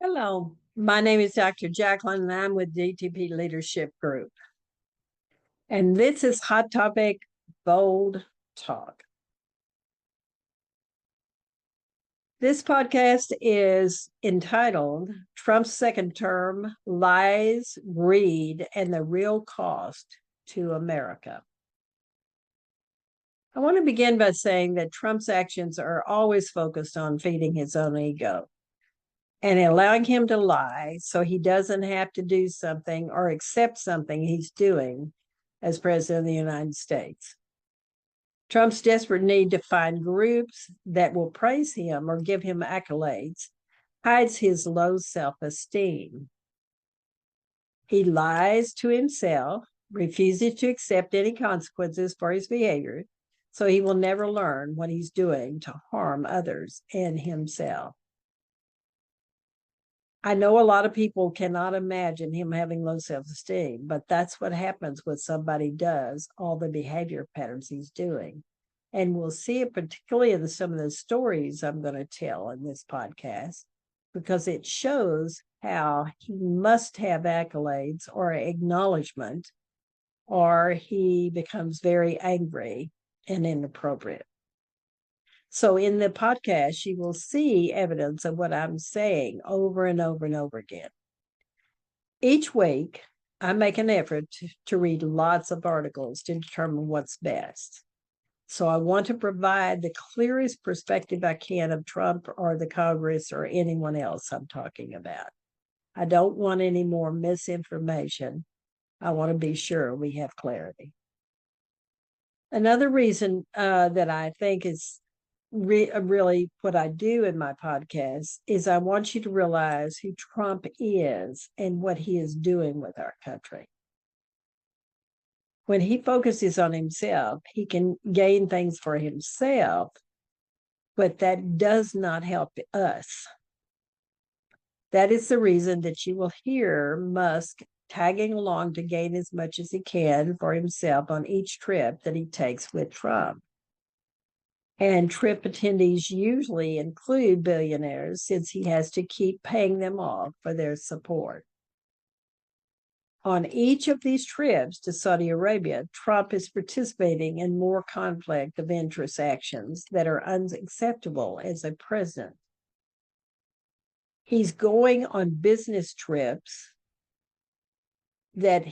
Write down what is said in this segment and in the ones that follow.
Hello, my name is Dr. Jackalyn, and I'm with DTP-Leadership Group. And this is Hot Topic Bold Talk. This podcast is entitled Trump's Second Term, Lies, Greed, and the Real Cost to America. I want to begin by saying that Trump's actions are always focused on feeding his own ego and allowing him to lie so he doesn't have to do something or accept something he's doing as president of the United States. Trump's desperate need to find groups that will praise him or give him accolades hides his low self-esteem. He lies to himself, refuses to accept any consequences for his behavior, so he will never learn what he's doing to harm others and himself. I know a lot of people cannot imagine him having low self-esteem, but that's what happens when somebody does all the behavior patterns he's doing. And we'll see it particularly in some of the stories I'm going to tell in this podcast, because it shows how he must have accolades or acknowledgement, or he becomes very angry and inappropriate. So in the podcast, you will see evidence of what I'm saying over and over and over again. Each week, I make an effort to read lots of articles to determine what's best. So I want to provide the clearest perspective I can of Trump or the Congress or anyone else I'm talking about. I don't want any more misinformation. I want to be sure we have clarity. Another reason that I think is really what I do in my podcast is I want you to realize who Trump is and what he is doing with our country. When he focuses on himself, he can gain things for himself, but that does not help us. That is the reason that you will hear Musk tagging along to gain as much as he can for himself on each trip that he takes with Trump. And trip attendees usually include billionaires, since he has to keep paying them off for their support. On each of these trips to Saudi Arabia, Trump is participating in more conflict of interest actions that are unacceptable as a president. He's going on business trips that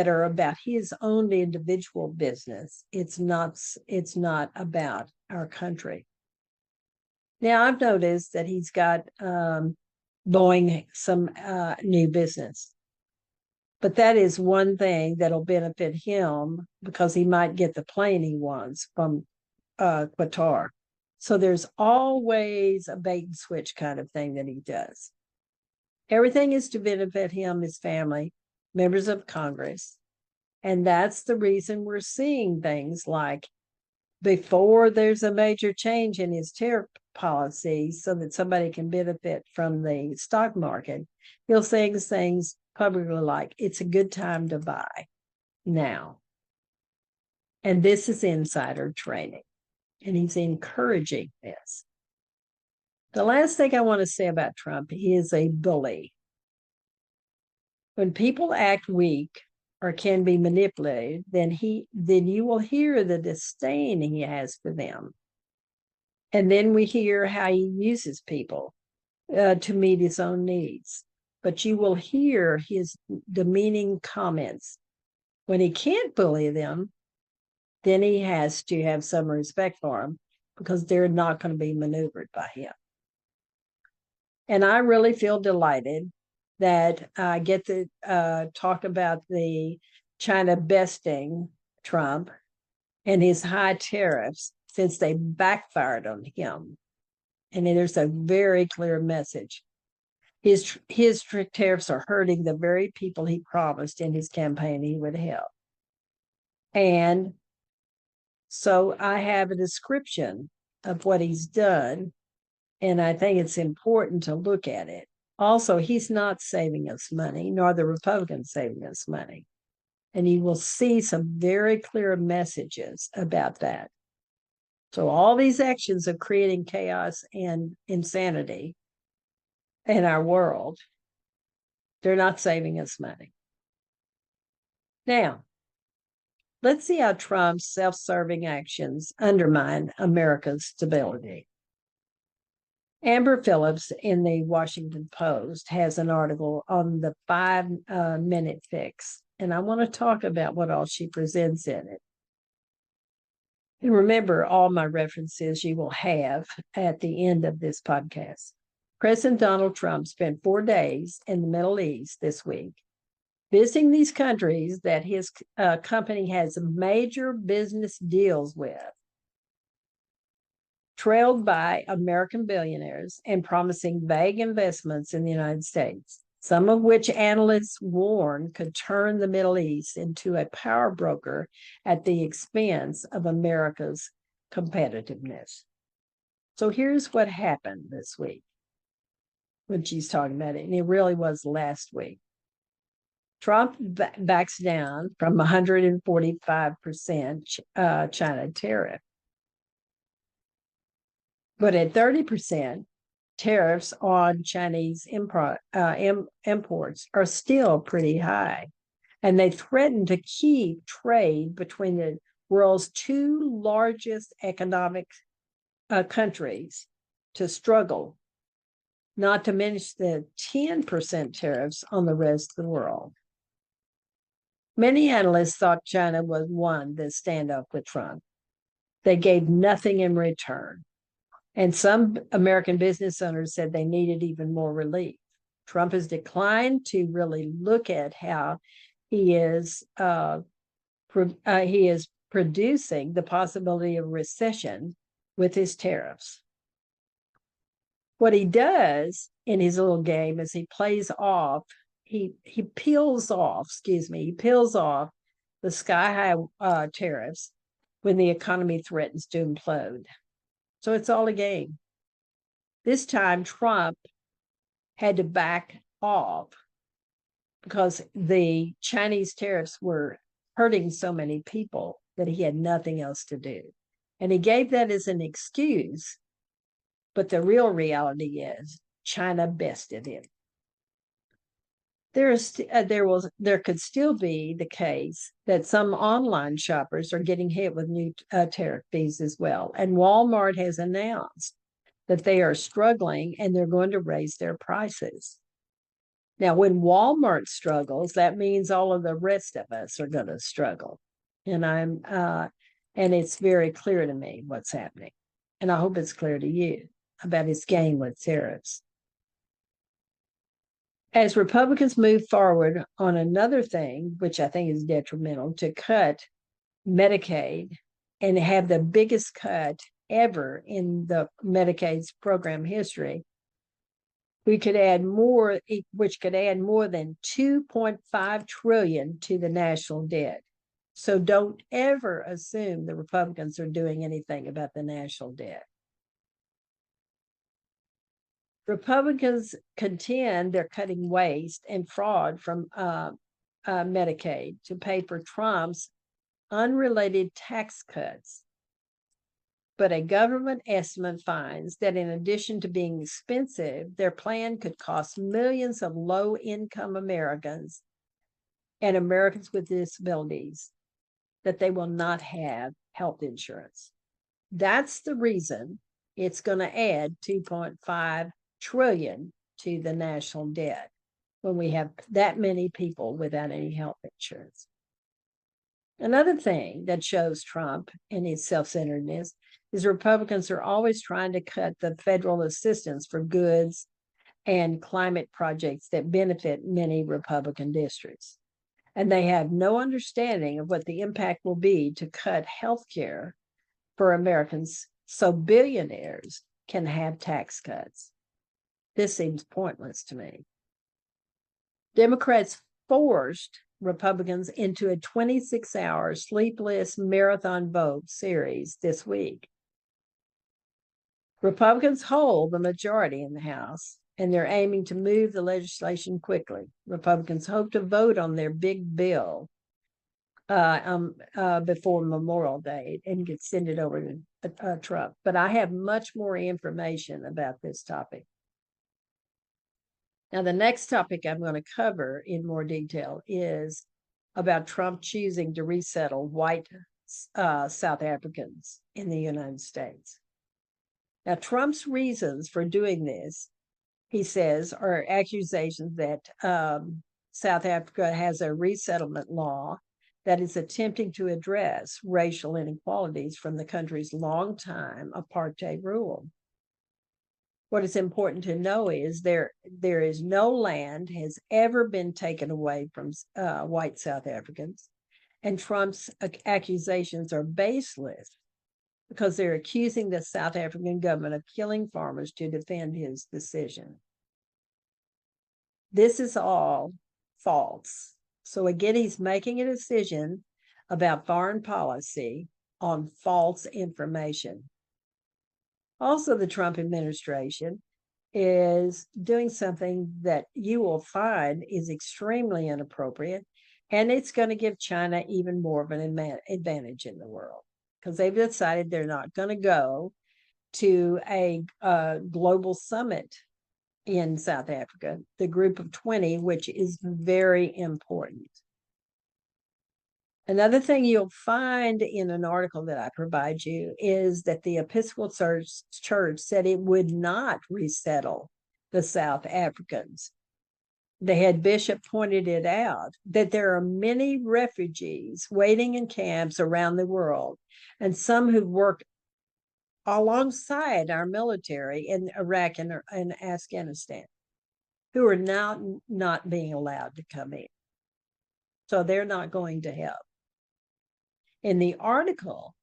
are about his own individual business. It's not about our country. Now, I've noticed that he's got Boeing some new business, but that is one thing that'll benefit him because he might get the plane he wants from Qatar. So there's always a bait and switch kind of thing that he does. Everything is to benefit him, his family, members of Congress. And that's the reason we're seeing things like before there's a major change in his tariff policy so that somebody can benefit from the stock market, he'll say things publicly like, it's a good time to buy now. And this is insider trading, and he's encouraging this. The last thing I want to say about Trump, he is a bully. When people act weak or can be manipulated, then you will hear the disdain he has for them. And then we hear how he uses people to meet his own needs. But you will hear his demeaning comments. When he can't bully them, then he has to have some respect for them because they're not going to be maneuvered by him. And I really feel delighted that I get to talk about the China besting Trump and his high tariffs, since they backfired on him. And there's a very clear message. His tariffs are hurting the very people he promised in his campaign he would help. And so I have a description of what he's done, and I think it's important to look at it. Also, he's not saving us money, nor the Republicans saving us money. And you will see some very clear messages about that. So all these actions of creating chaos and insanity in our world. They're not saving us money. Now, let's see how Trump's self-serving actions undermine America's stability. Amber Phillips in the Washington Post has an article on the 5-minute fix, and I want to talk about what all she presents in it. And remember, all my references you will have at the end of this podcast. President Donald Trump spent 4 days in the Middle East this week, visiting these countries that his company has major business deals with, trailed by American billionaires and promising vague investments in the United States, some of which analysts warn could turn the Middle East into a power broker at the expense of America's competitiveness. So here's what happened this week when she's talking about it, and it really was last week. Trump backs down from 145% China tariff. But at 30%, tariffs on Chinese imports are still pretty high. And they threaten to keep trade between the world's 2 largest economic countries to struggle, not to mention the 10% tariffs on the rest of the world. Many analysts thought China was one to stand up with Trump. They gave nothing in return. And some American business owners said they needed even more relief. Trump has declined to really look at how he is producing the possibility of recession with his tariffs. What he does in his little game is he peels off the sky-high tariffs when the economy threatens to implode. So it's all a game. This time, Trump had to back off because the Chinese tariffs were hurting so many people that he had nothing else to do. And he gave that as an excuse. But the real reality is China bested him. There could still be the case that some online shoppers are getting hit with new tariff fees as well. And Walmart has announced that they are struggling and they're going to raise their prices. Now, when Walmart struggles, that means all of the rest of us are going to struggle. And it's very clear to me what's happening. And I hope it's clear to you about his game with tariffs. As Republicans move forward on another thing, which I think is detrimental, to cut Medicaid and have the biggest cut ever in the Medicaid's program history, which could add more than $2.5 trillion to the national debt. So don't ever assume the Republicans are doing anything about the national debt. Republicans contend they're cutting waste and fraud from Medicaid to pay for Trump's unrelated tax cuts. But a government estimate finds that in addition to being expensive, their plan could cost millions of low-income Americans and Americans with disabilities that they will not have health insurance. That's the reason it's going to add $2.5 trillion to the national debt when we have that many people without any health insurance. Another thing that shows Trump and his self-centeredness is Republicans are always trying to cut the federal assistance for goods and climate projects that benefit many Republican districts. And they have no understanding of what the impact will be to cut health care for Americans so billionaires can have tax cuts. This seems pointless to me. Democrats forced Republicans into a 26-hour sleepless marathon vote series this week. Republicans hold the majority in the House, and they're aiming to move the legislation quickly. Republicans hope to vote on their big bill before Memorial Day and send it over to Trump. But I have much more information about this topic. Now, the next topic I'm going to cover in more detail is about Trump choosing to resettle white South Africans in the United States. Now, Trump's reasons for doing this, he says, are accusations that South Africa has a resettlement law that is attempting to address racial inequalities from the country's longtime apartheid rule. What is important to know is there is no land has ever been taken away from white South Africans, and Trump's accusations are baseless because they're accusing the South African government of killing farmers to defend his decision. This is all false. So again, he's making a decision about foreign policy on false information. Also, the Trump administration is doing something that you will find is extremely inappropriate, and it's going to give China even more of an advantage in the world because they've decided they're not going to go to a global summit in South Africa, the Group of 20, which is very important. Another thing you'll find in an article that I provide you is that the Episcopal Church said it would not resettle the South Africans. The head bishop pointed it out that there are many refugees waiting in camps around the world, and some who've worked alongside our military in Iraq and Afghanistan, who are now not being allowed to come in. So they're not going to help. In the article,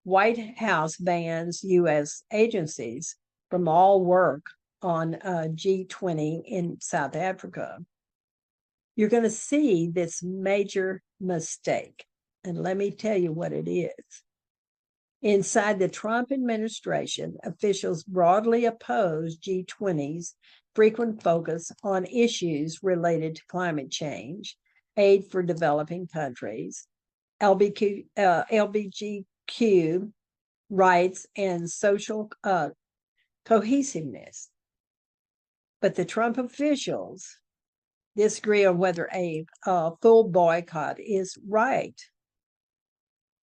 White House bans U.S. agencies from all work on G20 in South Africa. You're going to see this major mistake. And let me tell you what it is. Inside the Trump administration, officials broadly oppose G20's frequent focus on issues related to climate change, aid for developing countries, LGBTQ rights, and social cohesiveness. But the Trump officials disagree on whether a full boycott is right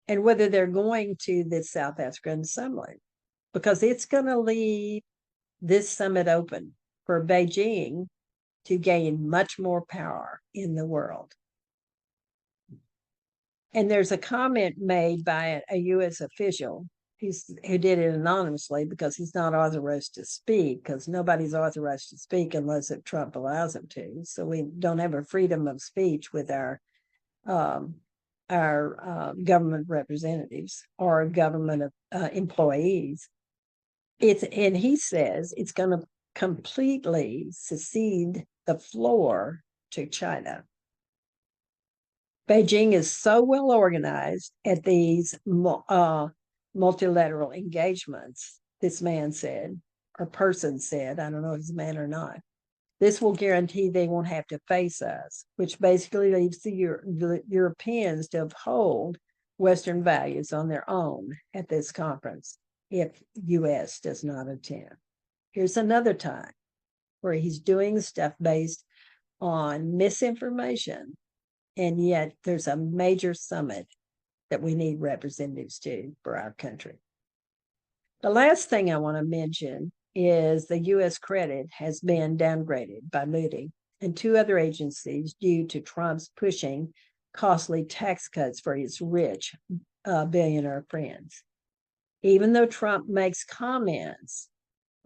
and whether they're going to this South African summit, because it's going to leave this summit open for Beijing to gain much more power in the world. And there's a comment made by a U.S. official who did it anonymously because he's not authorized to speak, because nobody's authorized to speak unless if Trump allows him to. So we don't have a freedom of speech with our government representatives or government employees. And he says it's going to completely cede the floor to China. Beijing is so well organized at these multilateral engagements, this man said, or person said, I don't know if it's a man or not. This will guarantee they won't have to face us, which basically leaves the Europeans to uphold Western values on their own at this conference if U.S. does not attend. Here's another time where he's doing stuff based on misinformation, and yet there's a major summit that we need representatives to for our country. The last thing I want to mention is the U.S. credit has been downgraded by Moody and two other agencies due to Trump's pushing costly tax cuts for his rich billionaire friends. Even though Trump makes comments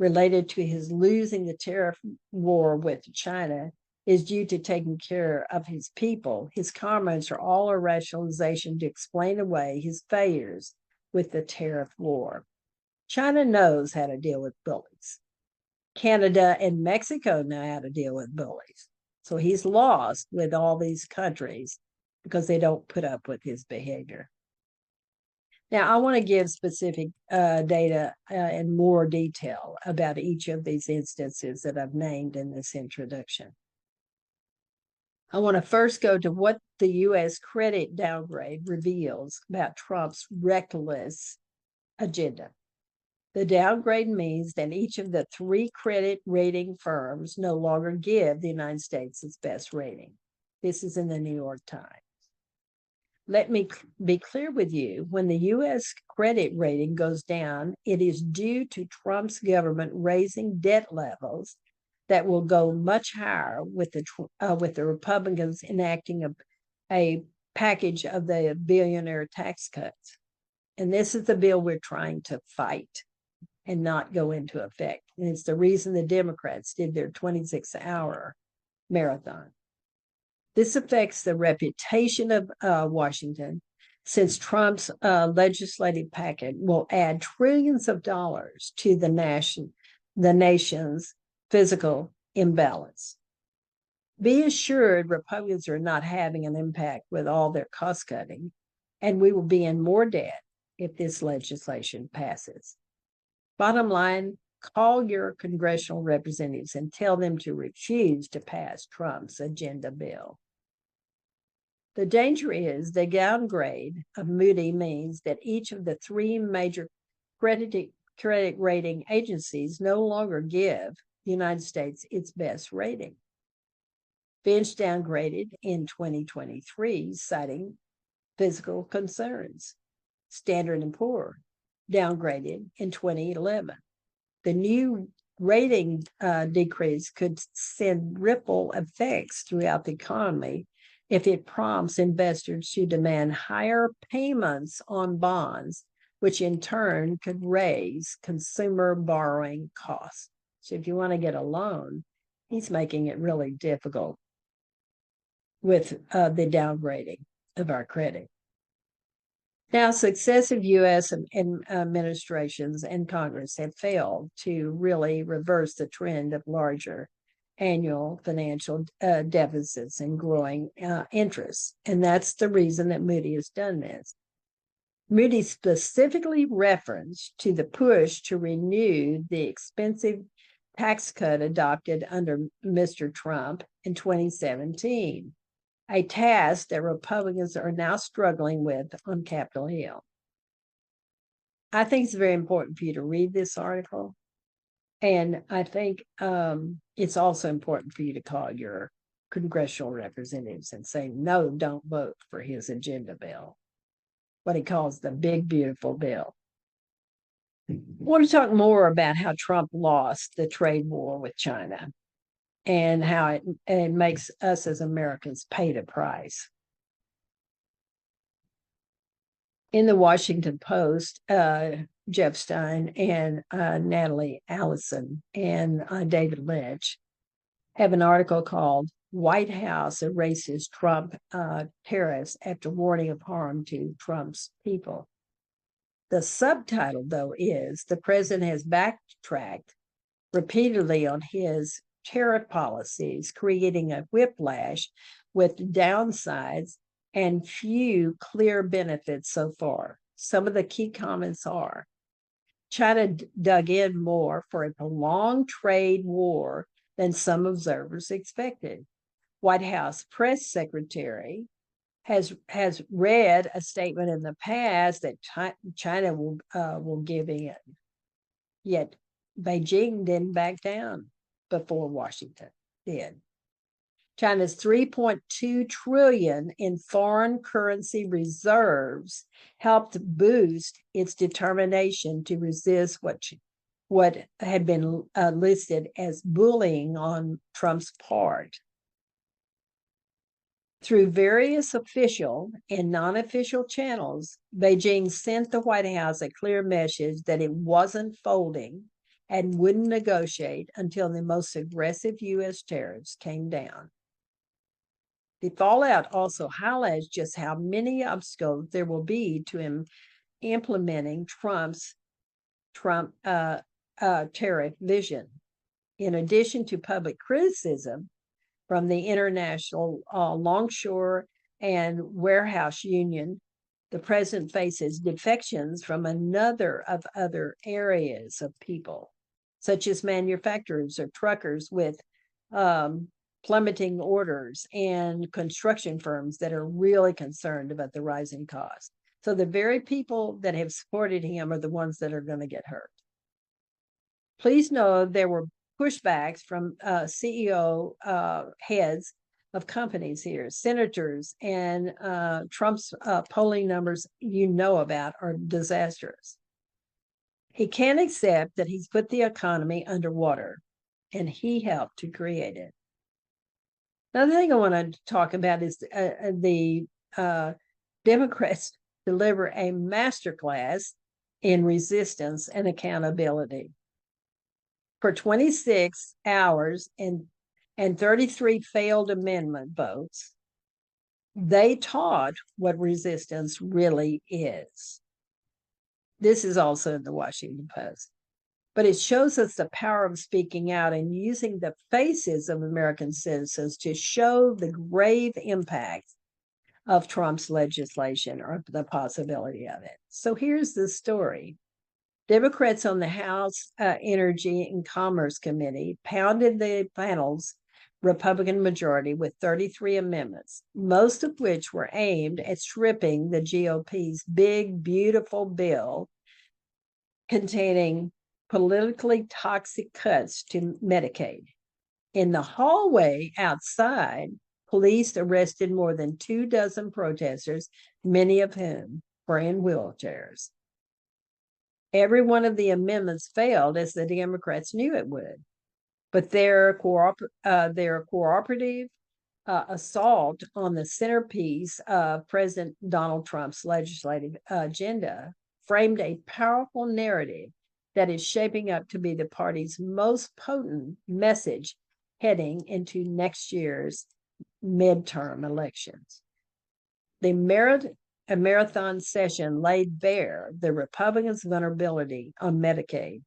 related to his losing the tariff war with China is due to taking care of his people, his comments are all a rationalization to explain away his failures with the tariff war. China knows how to deal with bullies. Canada and Mexico know how to deal with bullies. So he's lost with all these countries because they don't put up with his behavior. Now, I want to give specific data in more detail about each of these instances that I've named in this introduction. I want to first go to what the U.S. credit downgrade reveals about Trump's reckless agenda. The downgrade means that each of the three credit rating firms no longer give the United States its best rating. This is in the New York Times. Let me be clear with you. When the U.S. credit rating goes down, it is due to Trump's government raising debt levels that will go much higher with the Republicans enacting a package of the billionaire tax cuts. And this is the bill we're trying to fight and not go into effect. And it's the reason the Democrats did their 26-hour marathon. This affects the reputation of Washington, since Trump's legislative packet will add trillions of dollars to the nation's fiscal imbalance. Be assured Republicans are not having an impact with all their cost cutting, and we will be in more debt if this legislation passes. Bottom line, call your congressional representatives and tell them to refuse to pass Trump's agenda bill. The danger is the downgrade of Moody means that each of the three major credit rating agencies no longer give the United States its best rating. Fitch downgraded in 2023, citing fiscal concerns. Standard & Poor downgraded in 2011. The new rating decrease could send ripple effects throughout the economy if it prompts investors to demand higher payments on bonds, which in turn could raise consumer borrowing costs. So if you want to get a loan, he's making it really difficult with the downgrading of our credit. Now, successive U.S. administrations and Congress have failed to really reverse the trend of larger annual financial deficits and growing interest. And that's the reason that Moody has done this. Moody specifically referenced to the push to renew the expensive tax cut adopted under Mr. Trump in 2017. A task that Republicans are now struggling with on Capitol Hill. I think it's very important for you to read this article. And I think it's also important for you to call your congressional representatives and say, no, don't vote for his agenda bill, what he calls the big, beautiful bill. I want to talk more about how Trump lost the trade war with China, and how it makes us as Americans pay the price. In the Washington Post, Jeff Stein and Natalie Allison and David Lynch have an article called White House Erases Trump Tariffs After Warning of Harm to Trump's People. The subtitle, though, is The President Has Backtracked Repeatedly on His Tariff policies, creating a whiplash with downsides and few clear benefits so far. Some of the key comments are: China dug in more for a prolonged trade war than some observers expected. White House press secretary has read a statement in the past that China will give in, yet Beijing didn't back down before Washington did. China's $3.2 trillion in foreign currency reserves helped boost its determination to resist what had been listed as bullying on Trump's part. Through various official and non-official channels, Beijing sent the White House a clear message that it wasn't folding and wouldn't negotiate until the most aggressive U.S. tariffs came down. The fallout also highlights just how many obstacles there will be to implementing Trump's tariff vision. In addition to public criticism from the International Longshore and Warehouse Union, the president faces defections from another of other areas of people, such as manufacturers or truckers with plummeting orders and construction firms that are really concerned about the rising costs. So the very people that have supported him are the ones that are going to get hurt. Please know there were pushbacks from CEO heads of companies here, senators, and Trump's polling numbers you know about are disastrous. He can't accept that he's put the economy underwater, and he helped to create it. Another thing I want to talk about is the Democrats deliver a masterclass in resistance and accountability. For 26 hours and 33 failed amendment votes, they taught what resistance really is. This is also in the Washington Post. But it shows us the power of speaking out and using the faces of American citizens to show the grave impact of Trump's legislation or the possibility of it. So here's the story. Democrats on the House Energy and Commerce Committee pounded the panel's Republican majority with 33 amendments, most of which were aimed at stripping the GOP's big, beautiful bill containing politically toxic cuts to Medicaid. In the hallway outside, police arrested more than 24 protesters, many of whom were in wheelchairs. Every one of the amendments failed, as the Democrats knew it would. But their cooperative assault on the centerpiece of President Donald Trump's legislative agenda framed a powerful narrative that is shaping up to be the party's most potent message heading into next year's midterm elections. A marathon session laid bare the Republicans' vulnerability on Medicaid.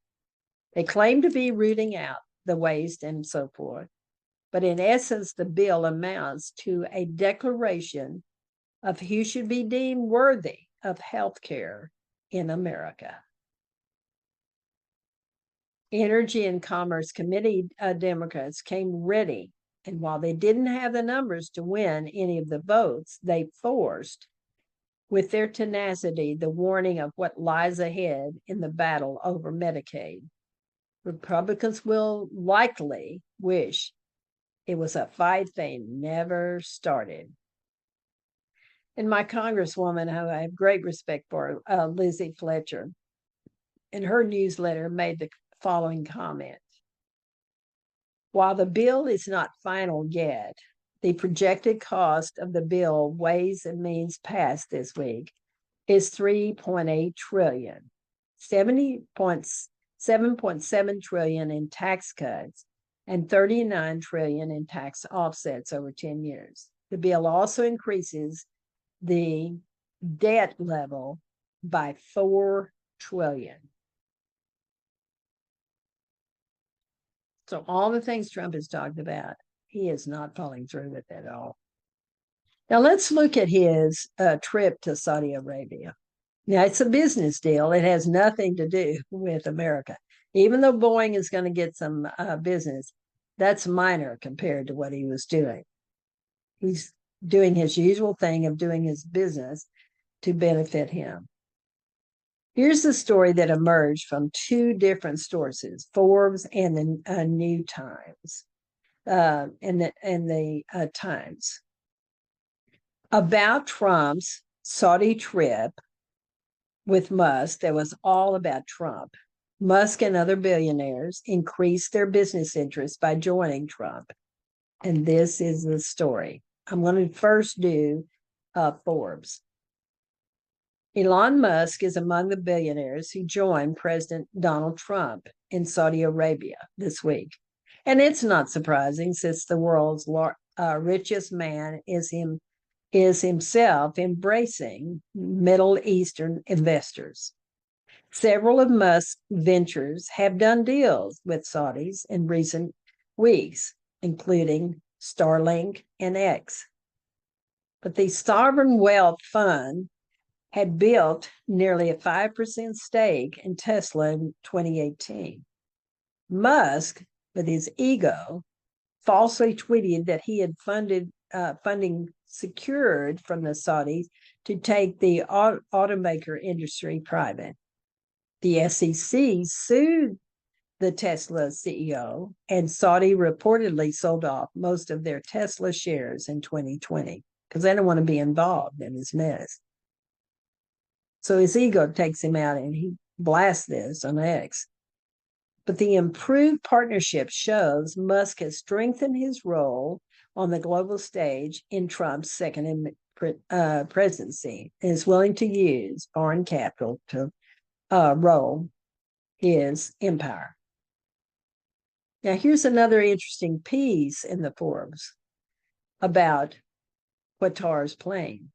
They claim to be rooting out the waste and so forth, but in essence, the bill amounts to a declaration of who should be deemed worthy of health care in America. Energy and Commerce Committee Democrats came ready, and while they didn't have the numbers to win any of the votes, they forced, with their tenacity, the warning of what lies ahead in the battle over Medicaid. Republicans will likely wish it was a fight they never started. And my Congresswoman, who I have great respect for, Lizzie Fletcher, in her newsletter made the following comment. While the bill is not final yet, the projected cost of the bill Ways and Means passed this week is $3.8 trillion, 7.7 trillion in tax cuts, and $39 trillion in tax offsets over 10 years. The bill also increases the debt level by $4 trillion. So all the things Trump has talked about, he is not following through with it at all. Now let's look at his trip to Saudi Arabia. Now it's a business deal. It has nothing to do with America. Even though Boeing is going to get some business, that's minor compared to what he was doing. He's doing his usual thing of doing his business to benefit him. Here's the story that emerged from two different sources, Forbes and the New Times, and the Times, about Trump's Saudi trip with Musk. That was all about Trump. Musk and other billionaires increased their business interests by joining Trump. And this is the story. I'm going to first do Forbes. Elon Musk is among the billionaires who joined President Donald Trump in Saudi Arabia this week. And it's not surprising, since the world's richest man is himself embracing Middle Eastern investors. Several of Musk's ventures have done deals with Saudis in recent weeks, including Starlink and X. But the Sovereign Wealth Fund had built nearly a 5% stake in Tesla in 2018. Musk, with his ego, falsely tweeted that he had funding secured from the Saudis to take the automaker industry private. The SEC sued the Tesla CEO, and Saudi reportedly sold off most of their Tesla shares in 2020 because they don't want to be involved in his mess. So his ego takes him out and he blasts this on X. But the improved partnership shows Musk has strengthened his role on the global stage in Trump's second presidency and is willing to use foreign capital to roll his empire. Now, here's another interesting piece in the Forbes about Qatar's plane.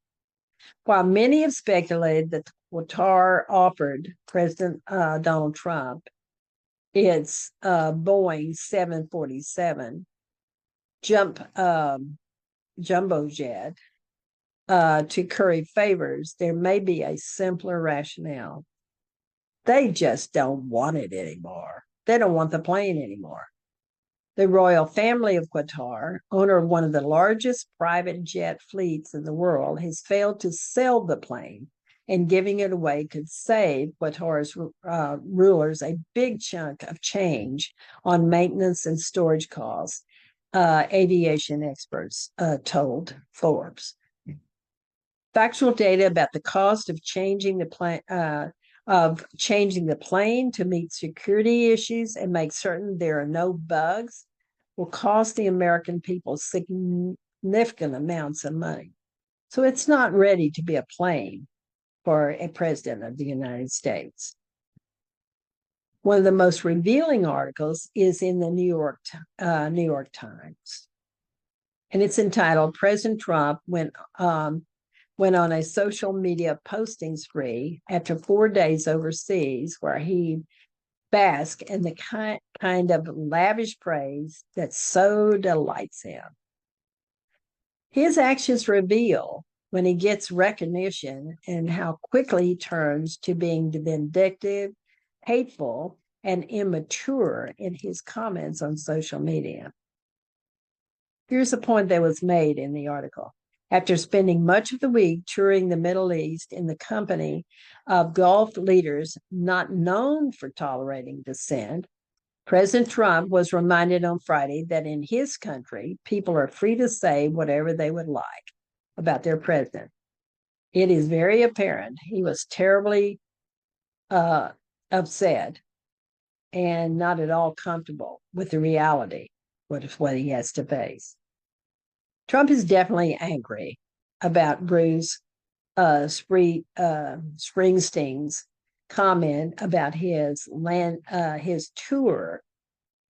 While many have speculated that Qatar offered President Donald Trump its Boeing 747 jumbo jet to curry favors, there may be a simpler rationale. They just don't want it anymore. They don't want the plane anymore. The royal family of Qatar, owner of one of the largest private jet fleets in the world, has failed to sell the plane, and giving it away could save Qatar's rulers a big chunk of change on maintenance and storage costs, aviation experts told Forbes. Factual data about the cost of changing the plane to meet security issues and make certain there are no bugs will cost the American people significant amounts of money. So it's not ready to be a plane for a president of the United States. One of the most revealing articles is in the New York Times, and it's entitled "President Trump went on a social media posting spree after 4 days overseas, where he basked in the kind of lavish praise that so delights him. His actions reveal when he gets recognition and how quickly he turns to being vindictive, hateful, and immature in his comments on social media. Here's a point that was made in the article. After spending much of the week touring the Middle East in the company of Gulf leaders not known for tolerating dissent, President Trump was reminded on Friday that in his country, people are free to say whatever they would like about their president. It is very apparent he was terribly upset and not at all comfortable with the reality of what he has to face. Trump is definitely angry about Bruce Springsteen's comment about his tour,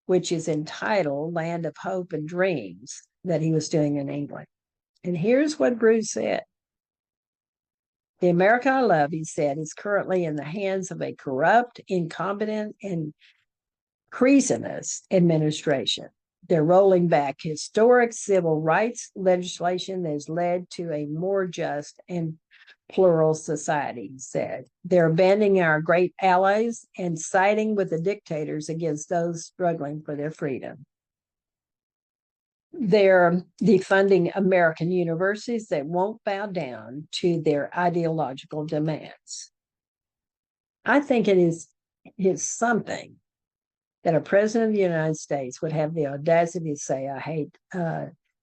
which is entitled Land of Hope and Dreams, that he was doing in England. And here's what Bruce said. The America I love, he said, is currently in the hands of a corrupt, incompetent, and treasonous administration. They're rolling back historic civil rights legislation that has led to a more just and plural society, he said. They're abandoning our great allies and siding with the dictators against those struggling for their freedom. They're defunding American universities that won't bow down to their ideological demands. I think it is something that a president of the United States would have the audacity to say, I hate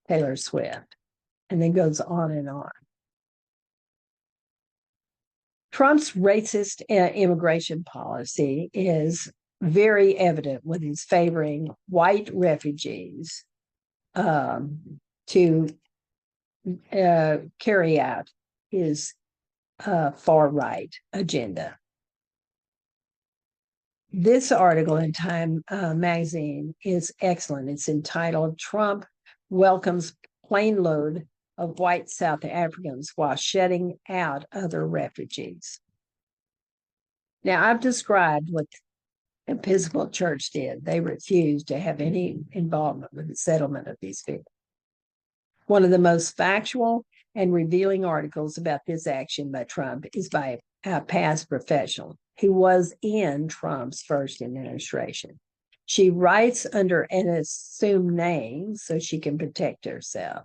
Taylor Swift, and then goes on and on. Trump's racist immigration policy is very evident with his favoring white refugees to carry out his far-right agenda. This article in Time magazine is excellent. It's entitled Trump Welcomes Plane Load of White South Africans While Shutting Out Other Refugees. Now, I've described what the Episcopal Church did. They refused to have any involvement with the settlement of these people. One of the most factual and revealing articles about this action by Trump is by a past professional who was in Trump's first administration. She writes under an assumed name so she can protect herself.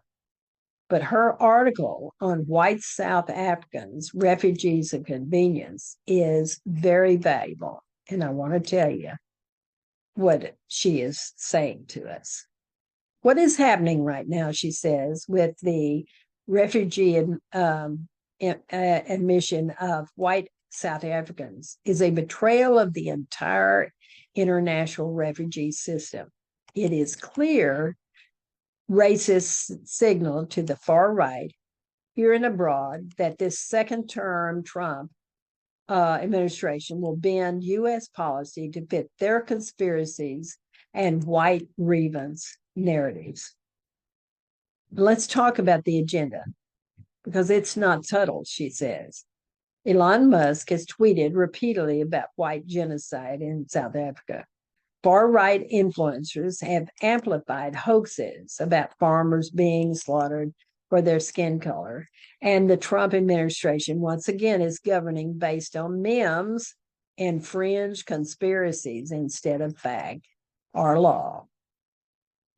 But her article on white South Africans, refugees of convenience, is very valuable. And I want to tell you what she is saying to us. What is happening right now, she says, with the refugee admission of white South Africans is a betrayal of the entire international refugee system. It is clear racist signal to the far right here and abroad that this second term Trump administration will bend U.S. policy to fit their conspiracies and white grievance narratives. Let's talk about the agenda, because it's not subtle, she says. Elon Musk has tweeted repeatedly about white genocide in South Africa. Far-right influencers have amplified hoaxes about farmers being slaughtered for their skin color. And the Trump administration, once again, is governing based on memes and fringe conspiracies instead of fact or law.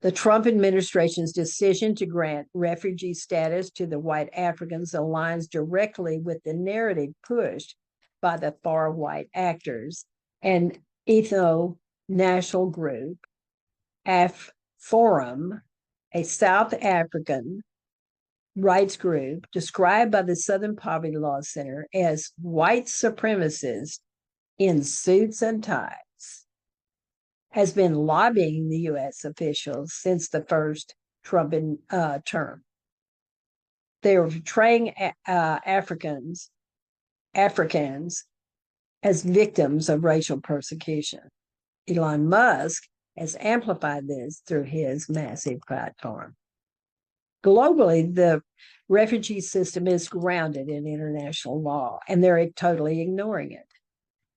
The Trump administration's decision to grant refugee status to the white Africans aligns directly with the narrative pushed by the far white actors and ethno-national group, Forum, a South African rights group described by the Southern Poverty Law Center as white supremacists in suits and ties, has been lobbying the U.S. officials since the first Trump term. They are portraying Africans as victims of racial persecution. Elon Musk has amplified this through his massive platform. Globally, the refugee system is grounded in international law, and they're totally ignoring it.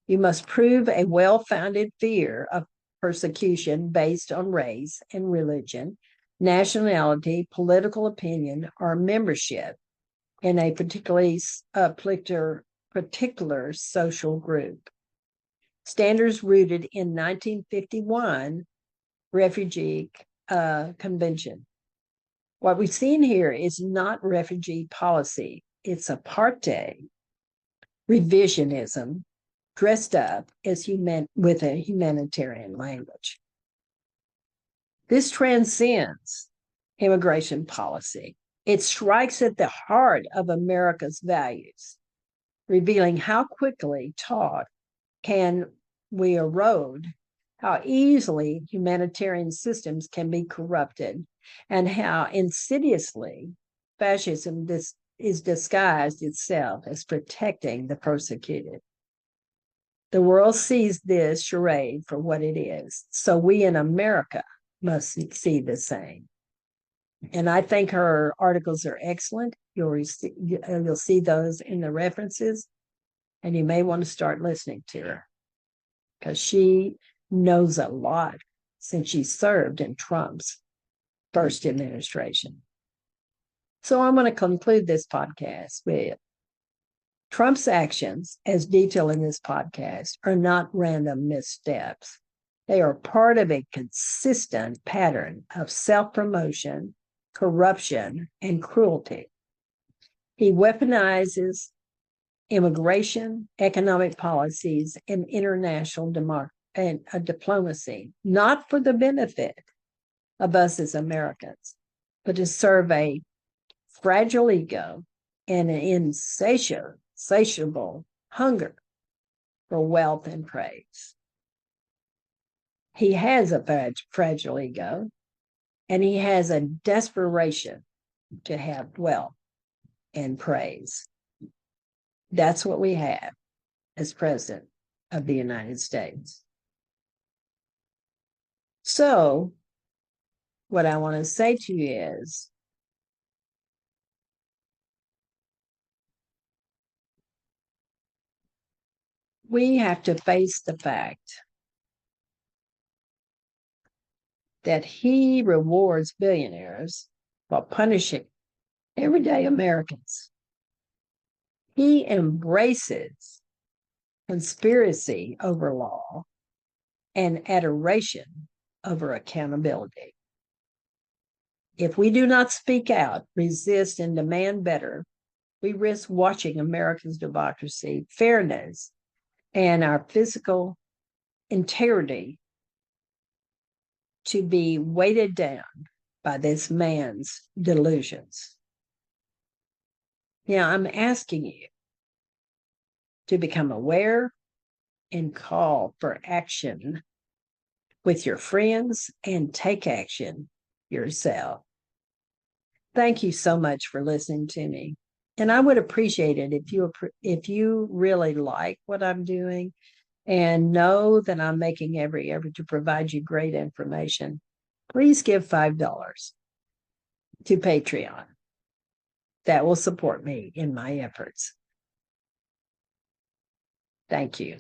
You must prove a well-founded fear of persecution based on race and religion, nationality, political opinion, or membership in a particular social group. Standards rooted in 1951 Refugee Convention. What we've seen here is not refugee policy. It's apartheid, revisionism, dressed up as with a humanitarian language. This transcends immigration policy. It strikes at the heart of America's values, revealing how quickly taught can we erode, how easily humanitarian systems can be corrupted, and how insidiously fascism is disguised itself as protecting the persecuted. The world sees this charade for what it is, so we in America must see the same. And I think her articles are excellent. You'll see those in the references, and you may want to start listening to her because she knows a lot since she served in Trump's first administration. So I'm going to conclude this podcast with Trump's actions, as detailed in this podcast, are not random missteps. They are part of a consistent pattern of self-promotion, corruption, and cruelty. He weaponizes immigration, economic policies, and international diplomacy, not for the benefit of us as Americans, but to serve a fragile ego and an insatiable hunger for wealth and praise. He has a fragile ego, and he has a desperation to have wealth and praise. That's what we have as president of the United States. So, what I want to say to you is, we have to face the fact that he rewards billionaires while punishing everyday Americans. He embraces conspiracy over law and adoration over accountability. If we do not speak out, resist, and demand better, we risk watching America's democracy, fairness, and our physical integrity to be weighted down by this man's delusions. Now, I'm asking you to become aware and call for action with your friends and take action yourself. Thank you so much for listening to me. And I would appreciate it if you really like what I'm doing and know that I'm making every effort to provide you great information. Please give $5 to Patreon. That will support me in my efforts. Thank you.